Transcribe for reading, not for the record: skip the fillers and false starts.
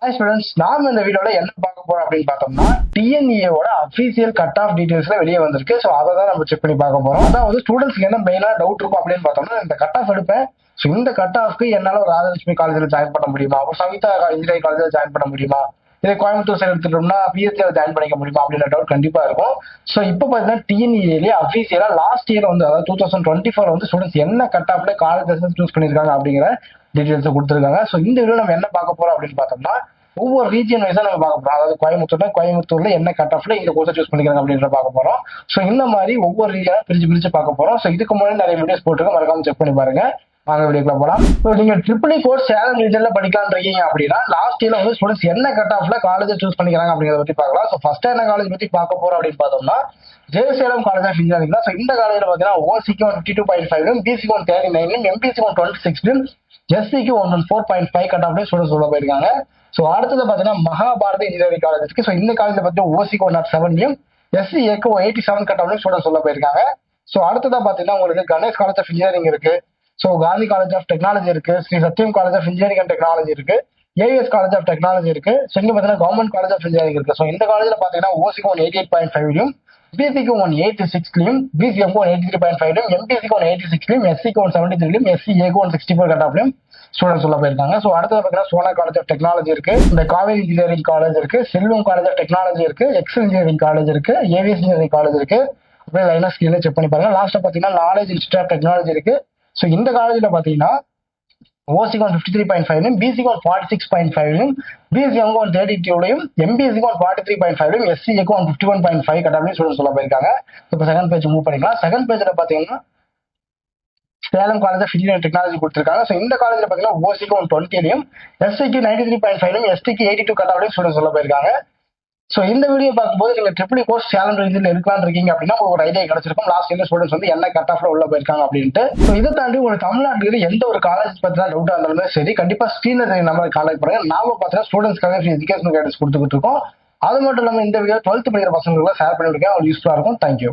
Hi students, நாம இந்த வீடியோல என்ன பார்க்க போறோம் அப்படின்னு பார்த்தோம்னா டிஎன்இஏவோட அபிஷியல் கட் ஆஃப் டீடைல்ஸ்ல வெளியே வந்திருக்கு. ஸோ அதை தான் நம்ம செக் பண்ணி பார்க்க போறோம். அதாவது ஸ்டூடெண்ட்ஸ்க்கு என்ன மெயினா டவுட் இருக்கும் அப்படின்னு பார்த்தோம்னா, இந்த கட் ஆஃப் எடுப்பேன். ஸோ இந்த கட் ஆஃப்க்கு என்னால ஒரு ராஜலட்சுமி காலேஜில் ஜாயின் பண்ண முடியுமா, ஒரு சவிதா இன்ஜினியரிங் காலேஜில் ஜாயின் பண்ண முடியுமா, இதே கோயம்புத்தூர் சைடு எடுத்துட்டோம்னா பிஎஸ்சியில் ஜாயின் பண்ணிக்க முடியுமா அப்படின்ற டவுட் கண்டிப்பா இருக்கும். ஸோ இப்போ பார்த்தீங்கன்னா டிஎன்இஏலேயே அபிஷியலா லாஸ்ட் இயர் வந்து அதாவது 2024 வந்து ஸ்டூடெண்ட்ஸ் என்ன கட் ஆஃப்ல காலேஜஸ் சூஸ் பண்ணியிருக்காங்க அப்படிங்கிற டீடைல்ஸ் கொடுத்துருக்காங்க. ஸோ இந்த வீடியோ நம்ம என்ன பார்க்க போறோம் அப்படின்னு பார்த்தோம்னா, ஒவ்வொரு ரீஜியன் வைஸா நம்ம பார்க்க போறோம். அதாவது கோயம்புத்தூர்ல என்ன கட் ஆஃப்ல இந்த கோர்ஸ் சூஸ் பண்ணிக்கிறாங்க அப்படின்ற பார்க்க போறோம். ஸோ இந்த மாதிரி ஒவ்வொரு ரீஜனா பிரிச்சு பார்க்க போறோம். ஸோ இதுக்கு முன்னாடி நிறைய வீடியோஸ் போட்டுருக்கோம், மறக்காம செக் பண்ணி பாருங்க. வாங்க வீடியோக்குள்ள போலாம். ஸோ நீங்க ட்ரிபிள் கோர்ஸ் சேலம் ரீஜன்ல படிக்கலாம்னு இருக்கீங்க அப்படின்னா லாஸ்ட் இயர்ல வந்து ஸ்டூடெண்ட்ஸ் என்ன கட் ஆஃப்ல காலேஜ் சூஸ் பண்ணிக்கிறாங்க அப்படிங்கிறத பத்தி பார்க்கலாம். ஸோ ஃபர்ஸ்ட் என்ன காலேஜ் பத்தி பார்க்க போறோம் அப்படின்னு பார்த்தோம்னா ஜெயசேலம் காலேஜ் ஆஃப் இன்ஜினியரிங் தான். ஸோ இந்த காலேஜ்ல பாத்தீங்கன்னா ஓசிக்கு 52.5, பிசிக்கு 39, எம்பிசிக்கு 26, எஸ்சிக்கு 4.5 கட் ஆஃப் ஸ்டூடெண்ட்ஸ் உள்ள போயிருக்காங்க. ஸோ அடுத்தது பாத்தீங்கன்னா மகாபாரத இன்ஜினியரிங் காலேஜ் இருக்கு. ஸோ இந்த காலேஜ்ல பார்த்தீங்கன்னா ஓசிக்கு 107, எஸ்சிஏக்கு 87 கட் ஆஃப் ஸ்டூடெண்ட்ஸ் உள்ள போயிருக்காங்க. ஸோ அடுத்ததா பாத்தீங்கன்னா உங்களுக்கு கணேஷ் காலேஜ் ஆஃப் இன்ஜினியரிங் இருக்கு. So Gandhi college of technology இருக்கு, Sri Sathyam college of engineering and technology இருக்கு, ஏஎஸ் காலேஜ் ஆஃப் டெக்னாலஜி இருக்கு. ஸோ இங்க பாத்தீங்கன்னா கவர்மெண்ட் காலேஜ் ஆஃப் இன்ஜினியரிங் இருக்கு. ஸோ இந்த காலேஜ்ல பாத்தீங்கன்னா ஓசிக்கு 88.5, பிசிக்கு 186, பிசிஎம்க்கு 183.5, எம்பிசிக்கு 186, எஸ்சிக்கு 173, எஸ்சிஏக்கு 164 கட் ஆஃப் ஸ்டூடெண்ட்ஸ் உள்ள போயிருக்காங்க. ஸோ அடுத்தது பாத்தீங்கன்னா சோனா காலேஜ் ஆஃப் டெக்னாலஜி இருக்கு, இந்த காவேரி இன்ஜினியரிங் காலேஜ் இருக்கு, செல்வம் காலேஜ் ஆஃப் டெக்னாலஜி இருக்கு, எக்ஸல் இன்ஜினியரிங் காலேஜ் இருக்கு, ஏவிஎஸ் இன்ஜினியரிங் காலேஜ் இருக்கு. அப்படியே லைனா ஸ்கீல செக் பண்ணி பாருங்க. லாஸ்ட்டா பாத்தீங்கன்னா நாலேஜ் இன்ஸ்டியூட் ஆஃப் டெக்னாலஜி இருக்கு. ஸோ இந்த காலேஜ்ல பாத்தீங்கன்னா ஓசிக்கு 53.5, பிசிக்கு 46.5, பிசிஎம்க்கு 32, எம்பிசிக்கு 43.5, எஸ்சிஏக்கு 51.5 கட் ஆஃப் ஸ்டூடெண்ட்ஸ் சொல்ல போயிருக்காங்க. இப்போ செகண்ட் பேஜ் மூவ் பண்ணிக்கலாம். செகண்ட் பேஜ்ல பாத்தீங்கன்னா Salem college of engineering technology கொடுத்துருக்காங்க. ஸோ இந்த காலேஜ்ல பாத்தீங்கன்னா ஓசிக்கு 20, எஸ்சிக்கு 93.5, எஸ்டிக்கு 82 கட் ஆஃப் ஸ்டூடெண்ட்ஸ் சொல்ல போயிருக்காங்க. ஸோ இந்த வீடியோ பார்க்கும்போது நீங்க ட்ரிபிள் கோர்ஸ் சேலம் ரீஜன்ல இருக்கலாம்னு இருக்கீங்க அப்படின்னா ஒரு ஐடியா கிடைச்சிருக்கும் லாஸ்ட் இயர் ஸ்டூடெண்ட்ஸ் வந்து என்ன கட் ஆஃப்ல உள்ள போயிருக்காங்க அப்படின்ட்டு. ஸோ இதை தாண்டி ஒரு தமிழ்நாட்டுல எந்த ஒரு காலேஜ் பத்தினா டவுட்டா இருந்தாலுமே சரி, கண்டிப்பா ஸ்க்ரீன்ல நம்பர் கான்டாக்ட் பண்ணுங்க. நாம பார்த்தீங்கன்னா ஸ்டூடெண்ட்ஸ்க்காக எஜுகேஷன் கைடன்ஸ் கொடுத்துக்கிட்டு இருக்கோம். அது மட்டும் இல்லாம இந்த வீடியோ 12th படிக்கிற பசங்களுக்கு ஷேர் பண்ணிருக்கேன், யூஸ்ஃபுல்லா இருக்கும். தேங்க்யூ.